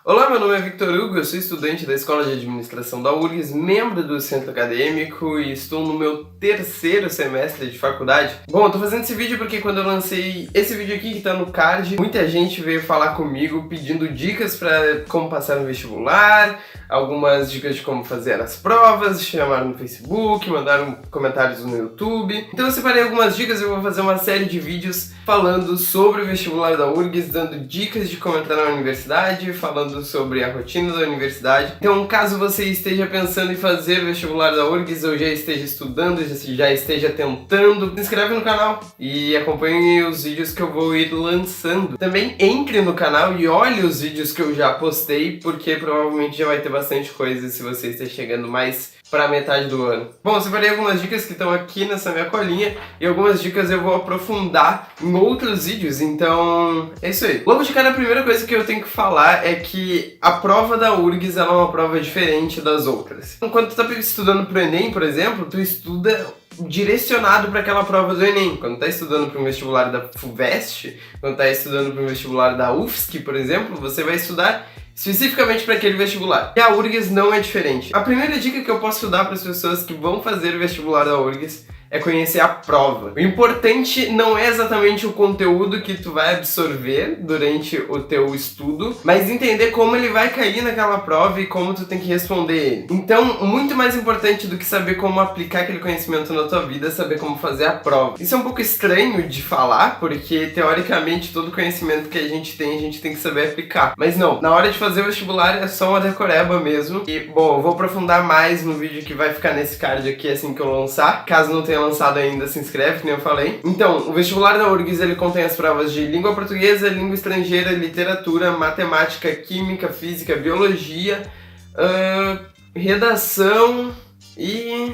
Olá, meu nome é Victor Hugo, eu sou estudante da Escola de Administração da URGS, membro do Centro Acadêmico e estou no meu terceiro semestre de faculdade. Bom, eu tô fazendo esse vídeo porque quando eu lancei esse vídeo aqui que tá no card, muita gente veio falar comigo pedindo dicas pra como passar no vestibular, algumas dicas de como fazer as provas, chamaram no Facebook, mandaram comentários no YouTube. Então eu separei algumas dicas e eu vou fazer uma série de vídeos falando sobre o vestibular da URGS, dando dicas de como entrar na universidade, falando sobre a rotina da universidade. Então, caso você esteja pensando em fazer vestibular da URGS ou já esteja estudando, já esteja tentando, se inscreve no canal e acompanhe os vídeos que eu vou ir lançando. Também entre no canal e olhe os vídeos que eu já postei, porque provavelmente já vai ter bastante coisa se você esteja chegando mais para metade do ano. Bom, eu separei algumas dicas que estão aqui nessa minha colinha e algumas dicas eu vou aprofundar em outros vídeos, então é isso aí. Logo de cara, a primeira coisa que eu tenho que falar é que a prova da URGS ela é uma prova diferente das outras. Então, quando tu tá estudando pro Enem, por exemplo, tu estuda direcionado para aquela prova do Enem. Quando tá estudando para um vestibular da FUVEST, quando tá estudando para um vestibular da UFSC, por exemplo, você vai estudar especificamente para aquele vestibular. E a URGS não é diferente. A primeira dica que eu posso dar para as pessoas que vão fazer o vestibular da URGS é conhecer a prova. O importante não é exatamente o conteúdo que tu vai absorver durante o teu estudo, mas entender como ele vai cair naquela prova e como tu tem que responder ele. Então, muito mais importante do que saber como aplicar aquele conhecimento na tua vida é saber como fazer a prova. Isso é um pouco estranho de falar, porque teoricamente todo conhecimento que a gente tem que saber aplicar. Mas não, na hora de fazer o vestibular é só uma decoreba mesmo. E, bom, eu vou aprofundar mais no vídeo que vai ficar nesse card aqui assim que eu lançar. Caso não tenha lançado ainda, se inscreve, que nem eu falei. Então, o vestibular da URGS, ele contém as provas de língua portuguesa, língua estrangeira, literatura, matemática, química, física, biologia, redação e...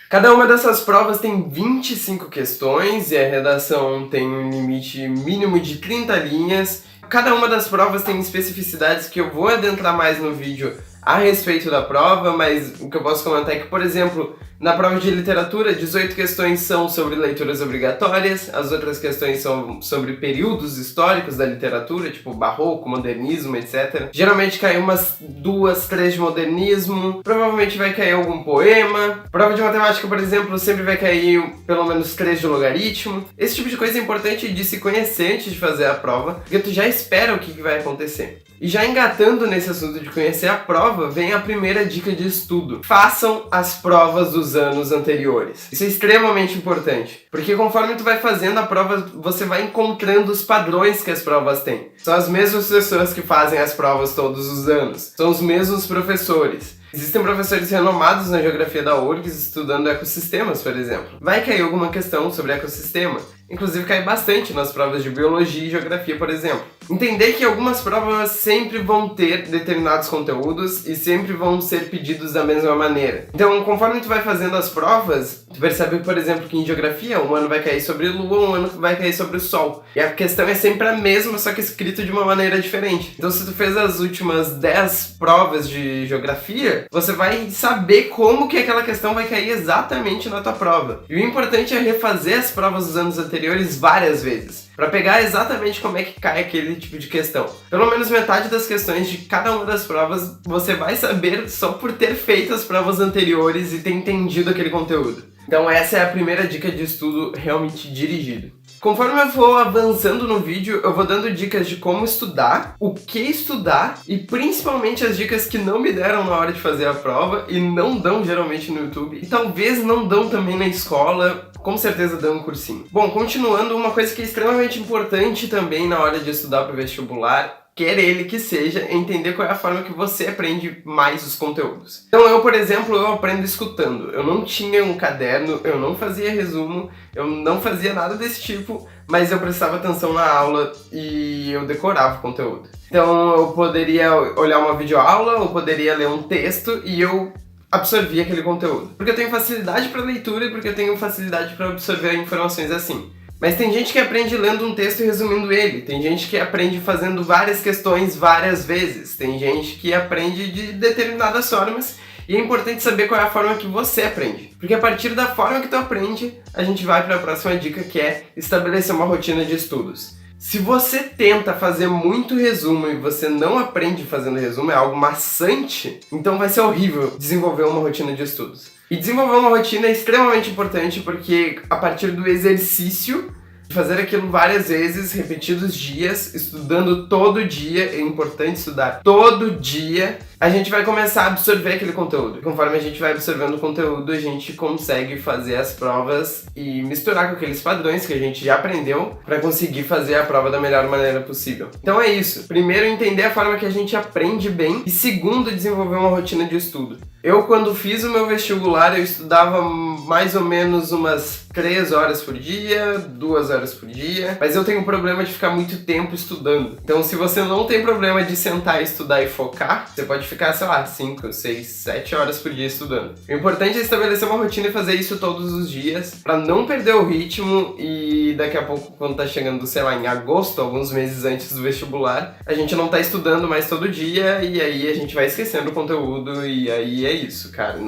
Cada uma dessas provas tem 25 questões e a redação tem um limite mínimo de 30 linhas. Cada uma das provas tem especificidades que eu vou adentrar mais no vídeo a respeito da prova, mas o que eu posso comentar é que, por exemplo, na prova de literatura, 18 questões são sobre leituras obrigatórias, as outras questões são sobre períodos históricos da literatura, tipo barroco, modernismo, etc. Geralmente cai umas 2, 3 de modernismo, provavelmente vai cair algum poema. Prova de matemática, por exemplo, sempre vai cair pelo menos 3 de logaritmo. Esse tipo de coisa é importante de se conhecer antes de fazer a prova, porque tu já espera o que vai acontecer. E já engatando nesse assunto de conhecer a prova, vem a primeira dica de estudo. Façam as provas dos anos anteriores. Isso é extremamente importante, porque conforme tu vai fazendo a prova, você vai encontrando os padrões que as provas têm. São as mesmas pessoas que fazem as provas todos os anos. São os mesmos professores. Existem professores renomados na geografia da URGS estudando ecossistemas, por exemplo. Vai cair alguma questão sobre ecossistema. Inclusive cai bastante nas provas de biologia e geografia, por exemplo. Entender que algumas provas sempre vão ter determinados conteúdos e sempre vão ser pedidos da mesma maneira. Então, conforme tu vai fazendo as provas, tu percebe, por exemplo, que em geografia um ano vai cair sobre lua, um ano vai cair sobre o sol. E a questão é sempre a mesma, só que escrito de uma maneira diferente. Então, se tu fez as últimas 10 provas de geografia, você vai saber como que aquela questão vai cair exatamente na tua prova. E o importante é refazer as provas dos anos anteriores várias vezes, para pegar exatamente como é que cai aquele tipo de questão. Pelo menos metade das questões de cada uma das provas você vai saber só por ter feito as provas anteriores e ter entendido aquele conteúdo. Então essa é a primeira dica de estudo realmente dirigido. Conforme eu for avançando no vídeo, eu vou dando dicas de como estudar, o que estudar e principalmente as dicas que não me deram na hora de fazer a prova e não dão geralmente no YouTube e talvez não dão também na escola, com certeza dão um cursinho. Bom, continuando, uma coisa que é extremamente importante também na hora de estudar para o vestibular, quer ele que seja, entender qual é a forma que você aprende mais os conteúdos. Então eu, por exemplo, eu aprendo escutando. Eu não tinha um caderno, eu não fazia resumo, eu não fazia nada desse tipo, mas eu prestava atenção na aula e eu decorava o conteúdo. Então eu poderia olhar uma videoaula, eu poderia ler um texto e eu absorvia aquele conteúdo. Porque eu tenho facilidade para leitura e porque eu tenho facilidade para absorver informações assim. Mas tem gente que aprende lendo um texto e resumindo ele. Tem gente que aprende fazendo várias questões várias vezes. Tem gente que aprende de determinadas formas. E é importante saber qual é a forma que você aprende. Porque a partir da forma que tu aprende, a gente vai para a próxima dica, que é estabelecer uma rotina de estudos. Se você tenta fazer muito resumo e você não aprende fazendo resumo, é algo maçante, então vai ser horrível desenvolver uma rotina de estudos. E desenvolver uma rotina é extremamente importante porque a partir do exercício, de fazer aquilo várias vezes, repetidos dias, estudando todo dia, é importante estudar todo dia, a gente vai começar a absorver aquele conteúdo. Conforme a gente vai absorvendo o conteúdo, a gente consegue fazer as provas e misturar com aqueles padrões que a gente já aprendeu para conseguir fazer a prova da melhor maneira possível. Então é isso. Primeiro, entender a forma que a gente aprende bem e segundo, desenvolver uma rotina de estudo. Eu, quando fiz o meu vestibular, eu estudava mais ou menos umas 3 horas por dia, 2 horas por dia, mas eu tenho um problema de ficar muito tempo estudando. Então, se você não tem problema de sentar, estudar e focar, você pode ficar, sei lá, 5, 6, 7 horas por dia estudando. O importante é estabelecer uma rotina e fazer isso todos os dias, pra não perder o ritmo e daqui a pouco, quando tá chegando, sei lá, em agosto, alguns meses antes do vestibular, a gente não tá estudando mais todo dia e aí a gente vai esquecendo o conteúdo e aí é isso, cara.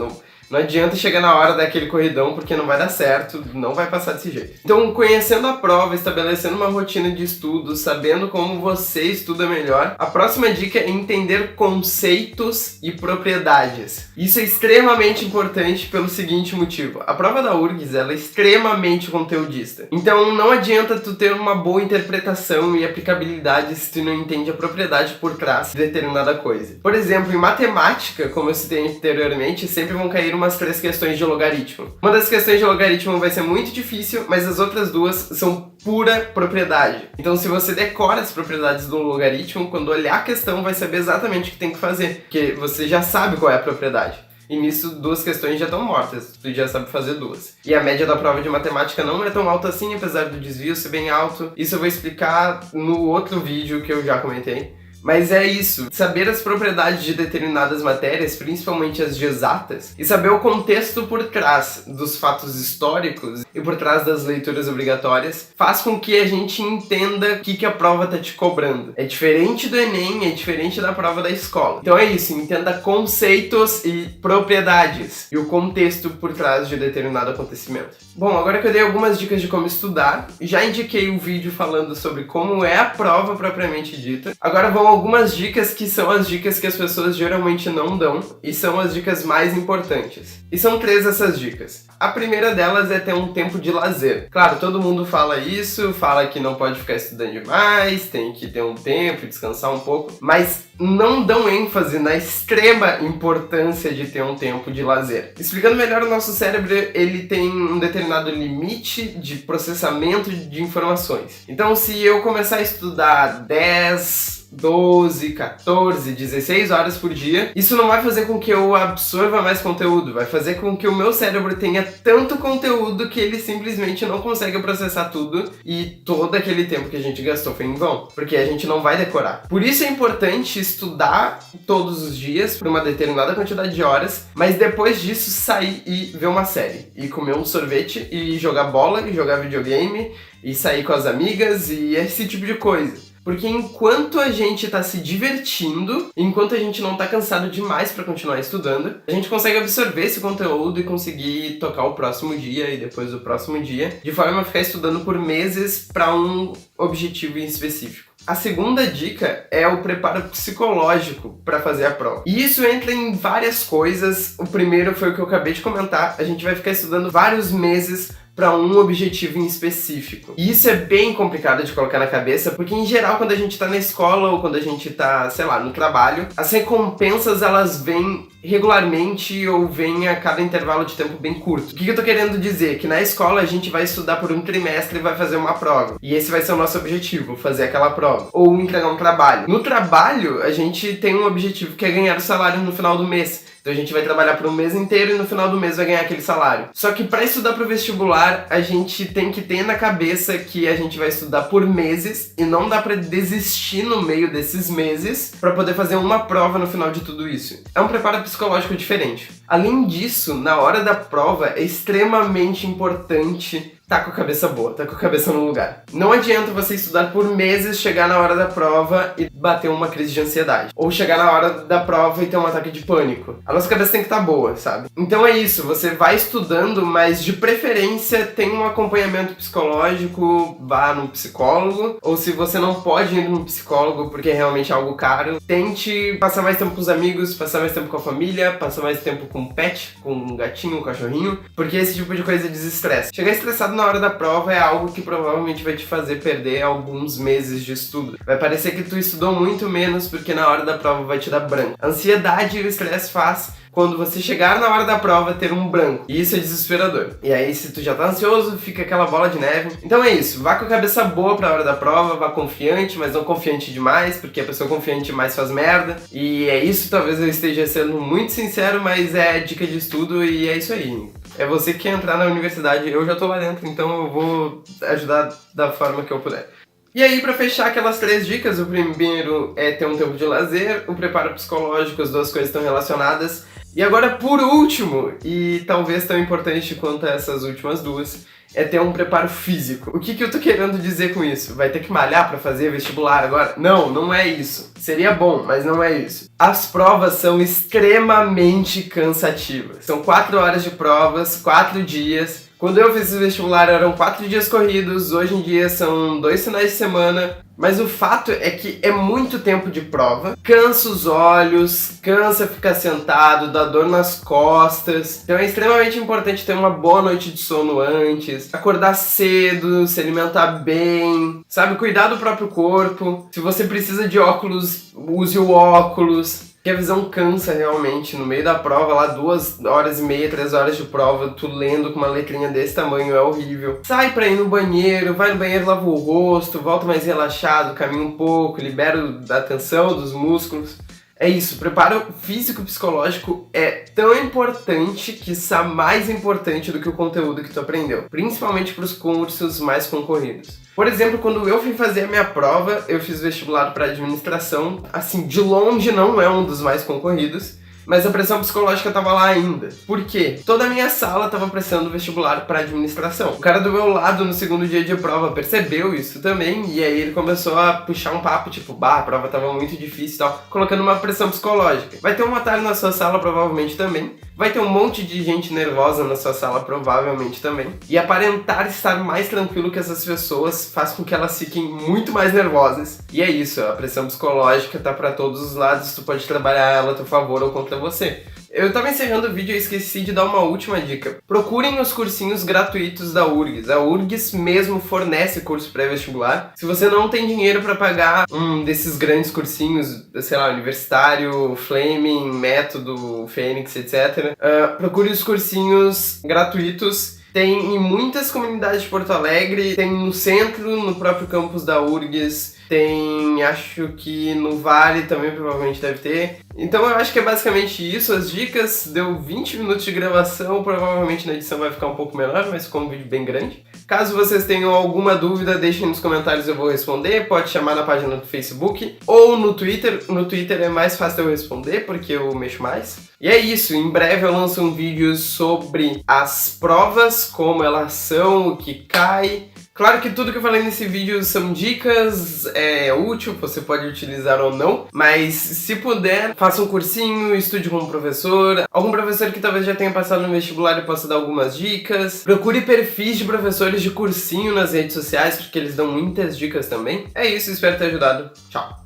Não adianta chegar na hora daquele corridão porque não vai dar certo, não vai passar desse jeito. Então, conhecendo a prova, estabelecendo uma rotina de estudo, sabendo como você estuda melhor, a próxima dica é entender conceitos e propriedades. Isso é extremamente importante pelo seguinte motivo. A prova da URGS, ela é extremamente conteudista. Então, não adianta tu ter uma boa interpretação e aplicabilidade se tu não entende a propriedade por trás de determinada coisa. Por exemplo, em matemática, como eu citei anteriormente, sempre vão cair umas 3 questões de logaritmo. Uma das questões de logaritmo vai ser muito difícil, mas as outras 2 são pura propriedade. Então, se você decora as propriedades do logaritmo, quando olhar a questão vai saber exatamente o que tem que fazer, porque você já sabe qual é a propriedade. E nisso, 2 questões já estão mortas, tu já sabe fazer 2. E a média da prova de matemática não é tão alta assim, apesar do desvio ser bem alto. Isso eu vou explicar no outro vídeo que eu já comentei. Mas é isso, saber as propriedades de determinadas matérias, principalmente as de exatas, e saber o contexto por trás dos fatos históricos e por trás das leituras obrigatórias, faz com que a gente entenda o que a prova tá te cobrando. É diferente do Enem, é diferente da prova da escola. Então é isso, entenda conceitos e propriedades e o contexto por trás de determinado acontecimento. Bom, agora que eu dei algumas dicas de como estudar, já indiquei um vídeo falando sobre como é a prova propriamente dita, agora vão algumas dicas que são as dicas que as pessoas geralmente não dão e são as dicas mais importantes. E são 3 essas dicas. A primeira delas é ter um tempo de lazer. Claro, todo mundo fala isso, fala que não pode ficar estudando demais, tem que ter um tempo, descansar um pouco, mas não dão ênfase na extrema importância de ter um tempo de lazer. Explicando melhor, o nosso cérebro, ele tem um determinado limite de processamento de informações. Então, se eu começar a estudar 10, 12, 14, 16 horas por dia, isso não vai fazer com que eu absorva mais conteúdo, vai fazer com que o meu cérebro tenha tanto conteúdo que ele simplesmente não consegue processar tudo e todo aquele tempo que a gente gastou foi em vão, porque a gente não vai decorar. Por isso é importante estudar todos os dias por uma determinada quantidade de horas, mas depois disso sair e ver uma série, e comer um sorvete, e jogar bola, e jogar videogame, e sair com as amigas, e esse tipo de coisa. Porque enquanto a gente tá se divertindo, enquanto a gente não tá cansado demais pra continuar estudando, a gente consegue absorver esse conteúdo e conseguir tocar o próximo dia e depois o próximo dia, de forma a ficar estudando por meses pra um objetivo em específico. A segunda dica é o preparo psicológico para fazer a prova. E isso entra em várias coisas. O primeiro foi o que eu acabei de comentar. A gente vai ficar estudando vários meses para um objetivo em específico. E isso é bem complicado de colocar na cabeça, porque em geral quando a gente tá na escola ou quando a gente tá, sei lá, no trabalho, as recompensas elas vêm regularmente ou vêm a cada intervalo de tempo bem curto. O que eu tô querendo dizer? Que na escola a gente vai estudar por um trimestre e vai fazer uma prova. E esse vai ser o nosso objetivo, fazer aquela prova. Ou entregar um trabalho. No trabalho, a gente tem um objetivo que é ganhar o salário no final do mês. Então a gente vai trabalhar por um mês inteiro e no final do mês vai ganhar aquele salário. Só que para estudar pro vestibular, a gente tem que ter na cabeça que a gente vai estudar por meses e não dá para desistir no meio desses meses para poder fazer uma prova no final de tudo isso. É um preparo psicológico diferente. Além disso, na hora da prova, é extremamente importante tá com a cabeça boa, tá com a cabeça no lugar. Não adianta você estudar por meses, chegar na hora da prova e bater uma crise de ansiedade. Ou chegar na hora da prova e ter um ataque de pânico. A nossa cabeça tem que estar boa, sabe? Então é isso, você vai estudando, mas de preferência tem um acompanhamento psicológico, vá no psicólogo. Ou se você não pode ir no psicólogo porque é realmente algo caro, tente passar mais tempo com os amigos, passar mais tempo com a família, passar mais tempo com o pet, com um gatinho, um cachorrinho, porque esse tipo de coisa desestressa. Chegar estressado na hora da prova é algo que provavelmente vai te fazer perder alguns meses de estudo. Vai parecer que tu estudou muito menos porque na hora da prova vai te dar branco. A ansiedade e o estresse faz quando você chegar na hora da prova ter um branco. E isso é desesperador. E aí se tu já tá ansioso, fica aquela bola de neve. Então é isso, vá com a cabeça boa pra hora da prova, vá confiante, mas não confiante demais, porque a pessoa confiante demais faz merda. E é isso, talvez eu esteja sendo muito sincero, mas é dica de estudo e é isso aí. É você que quer entrar na universidade, eu já tô lá dentro, então eu vou ajudar da forma que eu puder. E aí, pra fechar aquelas 3 dicas, o primeiro é ter um tempo de lazer, o preparo psicológico, as duas coisas estão relacionadas. E agora, por último, e talvez tão importante quanto essas últimas duas, é ter um preparo físico. O que eu tô querendo dizer com isso? Vai ter que malhar pra fazer vestibular agora? Não, não é isso. Seria bom, mas não é isso. As provas são extremamente cansativas. São 4 horas de provas, 4 dias. Quando eu fiz o vestibular eram 4 dias corridos, hoje em dia são 2 finais de semana. Mas o fato é que é muito tempo de prova, cansa os olhos, cansa ficar sentado, dá dor nas costas. Então é extremamente importante ter uma boa noite de sono antes, acordar cedo, se alimentar bem, sabe? Cuidar do próprio corpo. Se você precisa de óculos, use o óculos. Que a visão cansa realmente, no meio da prova, lá 2 horas e meia, 3 horas de prova, tu lendo com uma letrinha desse tamanho, é horrível. Sai pra ir no banheiro, vai no banheiro, lava o rosto, volta mais relaxado, caminha um pouco, libera a tensão dos músculos. É isso, preparo físico e psicológico é tão importante, quiçá mais importante do que o conteúdo que tu aprendeu, principalmente para os cursos mais concorridos. Por exemplo, quando eu fui fazer a minha prova, eu fiz vestibular para administração, assim, de longe não é um dos mais concorridos, mas a pressão psicológica tava lá ainda. Por quê? Toda a minha sala tava prestando vestibular para administração. O cara do meu lado, no segundo dia de prova, percebeu isso também, e aí ele começou a puxar um papo, tipo, bah, a prova tava muito difícil e tal, colocando uma pressão psicológica. Vai ter um otário na sua sala, provavelmente também. Vai ter um monte de gente nervosa na sua sala, provavelmente também. E aparentar estar mais tranquilo que essas pessoas faz com que elas fiquem muito mais nervosas. E é isso, a pressão psicológica tá pra todos os lados, tu pode trabalhar ela a teu favor ou contra você. Eu tava encerrando o vídeo e esqueci de dar uma última dica. Procurem os cursinhos gratuitos da URGS. A URGS mesmo fornece curso pré-vestibular. Se você não tem dinheiro para pagar um desses grandes cursinhos, sei lá, Universitário, Fleming, Método, Fênix, etc., procure os cursinhos gratuitos. Tem em muitas comunidades de Porto Alegre, tem no centro, no próprio campus da URGS, tem, acho que no Vale também provavelmente deve ter. Então eu acho que é basicamente isso, as dicas. Deu 20 minutos de gravação, provavelmente na edição vai ficar um pouco menor, mas ficou um vídeo bem grande. Caso vocês tenham alguma dúvida, deixem nos comentários, eu vou responder. Pode chamar na página do Facebook ou no Twitter. No Twitter é mais fácil eu responder, porque eu mexo mais. E é isso, em breve eu lanço um vídeo sobre as provas, como elas são, o que cai. Claro que tudo que eu falei nesse vídeo são dicas, é útil, você pode utilizar ou não, mas se puder, faça um cursinho, estude com um professor, algum professor que talvez já tenha passado no vestibular e possa dar algumas dicas. Procure perfis de professores de cursinho nas redes sociais, porque eles dão muitas dicas também. É isso, espero ter ajudado. Tchau!